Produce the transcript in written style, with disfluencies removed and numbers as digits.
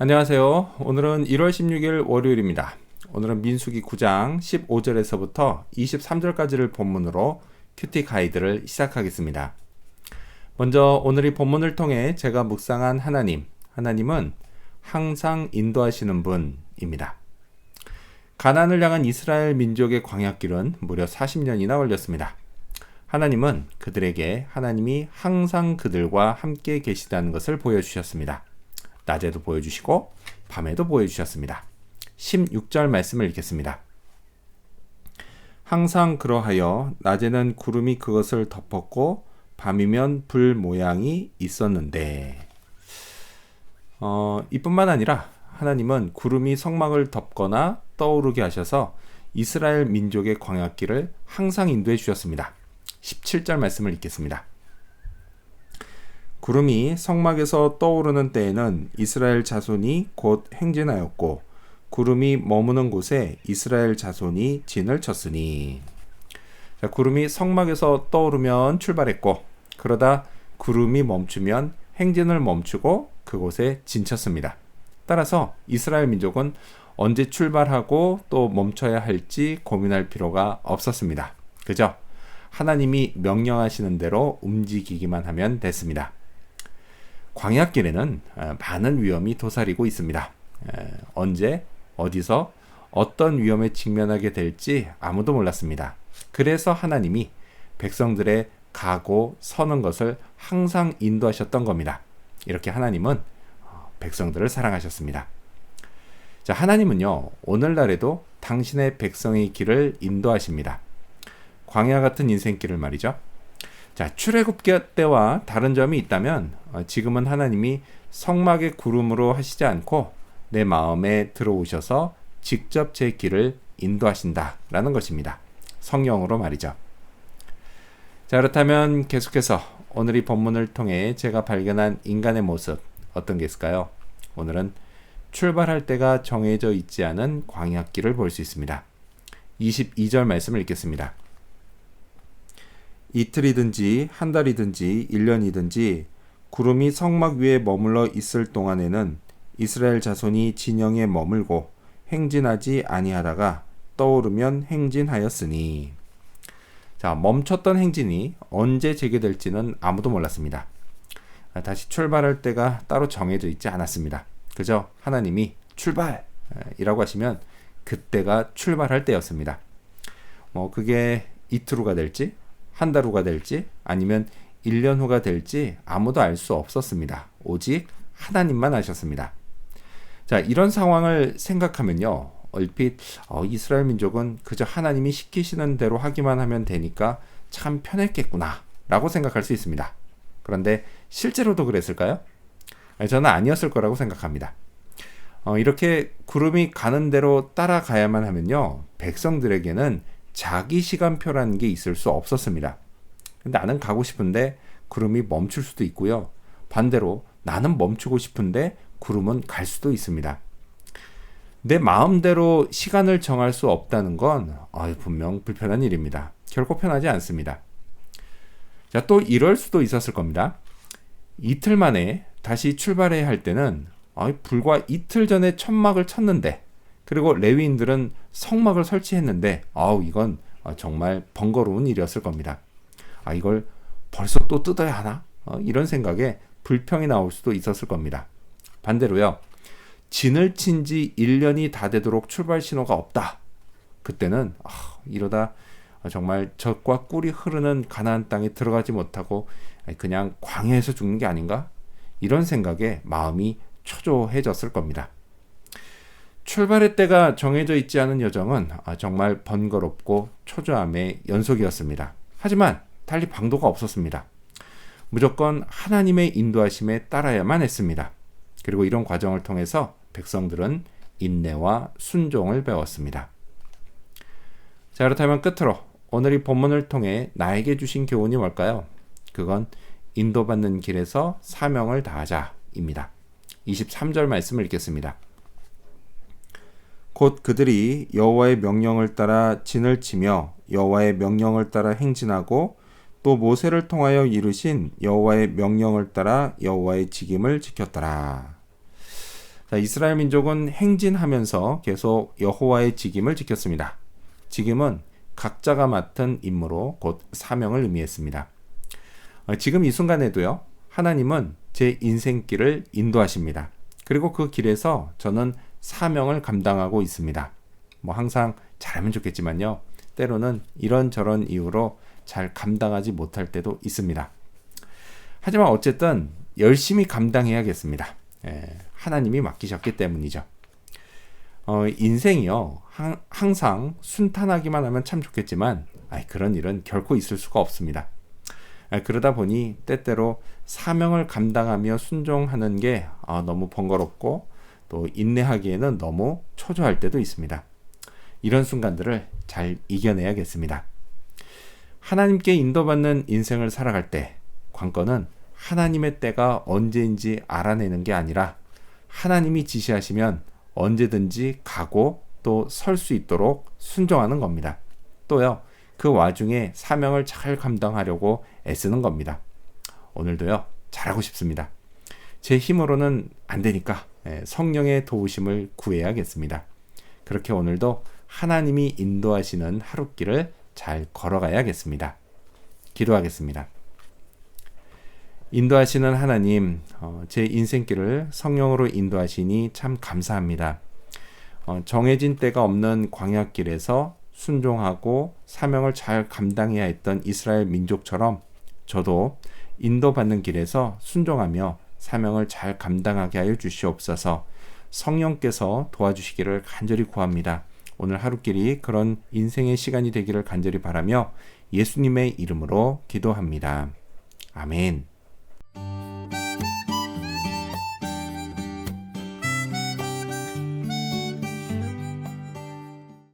안녕하세요. 오늘은 1월 16일 월요일입니다. 오늘은 민수기 9장 15절에서부터 23절까지를 본문으로 큐티 가이드를 시작하겠습니다. 먼저 오늘 이 본문을 통해 제가 묵상한 하나님은 항상 인도하시는 분입니다. 가나안을 향한 이스라엘 민족의 광야길은 무려 40년이나 걸렸습니다. 하나님은 그들에게 하나님이 항상 그들과 함께 계시다는 것을 보여주셨습니다. 낮에도 보여주시고 밤에도 보여주셨습니다. 16절 말씀을 읽겠습니다. 항상 그러하여 낮에는 구름이 그것을 덮었고 밤이면 불 모양이 있었는데 이뿐만 아니라 하나님은 구름이 성막을 덮거나 떠오르게 하셔서 이스라엘 민족의 광야길을 항상 인도해 주셨습니다. 17절 말씀을 읽겠습니다. 구름이 성막에서 떠오르는 때에는 이스라엘 자손이 곧 행진하였고 구름이 머무는 곳에 이스라엘 자손이 진을 쳤으니. 자, 구름이 성막에서 떠오르면 출발했고 그러다 구름이 멈추면 행진을 멈추고 그곳에 진쳤습니다. 따라서 이스라엘 민족은 언제 출발하고 또 멈춰야 할지 고민할 필요가 없었습니다. 그저 하나님이 명령하시는 대로 움직이기만 하면 됐습니다. 광야길에는 많은 위험이 도사리고 있습니다. 언제, 어디서, 어떤 위험에 직면하게 될지 아무도 몰랐습니다. 그래서 하나님이 백성들의 가고 서는 것을 항상 인도하셨던 겁니다. 이렇게 하나님은 백성들을 사랑하셨습니다. 자, 하나님은요, 오늘날에도 당신의 백성의 길을 인도하십니다. 광야 같은 인생길을 말이죠. 자, 출애굽기 때와 다른 점이 있다면 지금은 하나님이 성막의 구름으로 하시지 않고 내 마음에 들어오셔서 직접 제 길을 인도하신다라는 것입니다. 성령으로 말이죠. 자, 그렇다면 계속해서 오늘 이 본문을 통해 제가 발견한 인간의 모습 어떤 게 있을까요? 오늘은 출발할 때가 정해져 있지 않은 광야길을 볼 수 있습니다. 22절 말씀을 읽겠습니다. 이틀이든지 한 달이든지 1년이든지 구름이 성막 위에 머물러 있을 동안에는 이스라엘 자손이 진영에 머물고 행진하지 아니하다가 떠오르면 행진하였으니. 자, 멈췄던 행진이 언제 재개될지는 아무도 몰랐습니다. 다시 출발할 때가 따로 정해져 있지 않았습니다. 그저 하나님이 출발이라고 하시면 그때가 출발할 때였습니다. 그게 이틀 후가 될지 한 달 후가 될지 아니면 1년 후가 될지 아무도 알 수 없었습니다. 오직 하나님만 아셨습니다. 자, 이런 상황을 생각하면요, 얼핏 이스라엘 민족은 그저 하나님이 시키시는 대로 하기만 하면 되니까 참 편했겠구나 라고 생각할 수 있습니다. 그런데 실제로도 그랬을까요? 저는 아니었을 거라고 생각합니다. 이렇게 구름이 가는 대로 따라가야만 하면요, 백성들에게는 자기 시간표라는 게 있을 수 없었습니다. 나는 가고 싶은데 구름이 멈출 수도 있고요. 반대로 나는 멈추고 싶은데 구름은 갈 수도 있습니다. 내 마음대로 시간을 정할 수 없다는 건 분명 불편한 일입니다. 결코 편하지 않습니다. 자, 또 이럴 수도 있었을 겁니다. 이틀 만에 다시 출발해야 할 때는 불과 이틀 전에 천막을 쳤는데 그리고 레위인들은 성막을 설치했는데 이건 정말 번거로운 일이었을 겁니다. 이걸 벌써 또 뜯어야 하나? 이런 생각에 불평이 나올 수도 있었을 겁니다. 반대로요, 진을 친 지 1년이 다 되도록 출발 신호가 없다. 그때는 이러다 정말 젖과 꿀이 흐르는 가나안 땅에 들어가지 못하고 그냥 광야에서 죽는 게 아닌가? 이런 생각에 마음이 초조해졌을 겁니다. 출발의 때가 정해져 있지 않은 여정은 정말 번거롭고 초조함의 연속이었습니다. 하지만 달리 방도가 없었습니다. 무조건 하나님의 인도하심에 따라야만 했습니다. 그리고 이런 과정을 통해서 백성들은 인내와 순종을 배웠습니다. 자, 그렇다면 끝으로 오늘 이 본문을 통해 나에게 주신 교훈이 뭘까요? 그건 인도받는 길에서 사명을 다하자입니다. 23절 말씀을 읽겠습니다. 곧 그들이 여호와의 명령을 따라 진을 치며 여호와의 명령을 따라 행진하고 또 모세를 통하여 이루신 여호와의 명령을 따라 여호와의 직임을 지켰더라. 자, 이스라엘 민족은 행진하면서 계속 여호와의 직임을 지켰습니다. 직임은 각자가 맡은 임무로 곧 사명을 의미했습니다. 지금 이 순간에도요, 하나님은 제 인생길을 인도하십니다. 그리고 그 길에서 저는 사명을 감당하고 있습니다. 항상 잘하면 좋겠지만요, 때로는 이런저런 이유로 잘 감당하지 못할 때도 있습니다. 하지만 어쨌든 열심히 감당해야겠습니다. 하나님이 맡기셨기 때문이죠. 인생이요, 항상 순탄하기만 하면 참 좋겠지만 그런 일은 결코 있을 수가 없습니다. 그러다 보니 때때로 사명을 감당하며 순종하는 게 너무 번거롭고 또 인내하기에는 너무 초조할 때도 있습니다. 이런 순간들을 잘 이겨내야겠습니다. 하나님께 인도받는 인생을 살아갈 때 관건은 하나님의 때가 언제인지 알아내는 게 아니라 하나님이 지시하시면 언제든지 가고 또 설 수 있도록 순종하는 겁니다. 또요, 그 와중에 사명을 잘 감당하려고 애쓰는 겁니다. 오늘도요, 잘하고 싶습니다. 제 힘으로는 안 되니까 성령의 도우심을 구해야겠습니다. 그렇게 오늘도 하나님이 인도하시는 하루길을 잘 걸어가야겠습니다. 기도하겠습니다. 인도하시는 하나님, 제 인생길을 성령으로 인도하시니 참 감사합니다. 정해진 때가 없는 광야길에서 순종하고 사명을 잘 감당해야 했던 이스라엘 민족처럼 저도 인도받는 길에서 순종하며 사명을 잘 감당하게 하여 주시옵소서. 성령께서 도와주시기를 간절히 구합니다. 오늘 하루길이 그런 인생의 시간이 되기를 간절히 바라며 예수님의 이름으로 기도합니다. 아멘.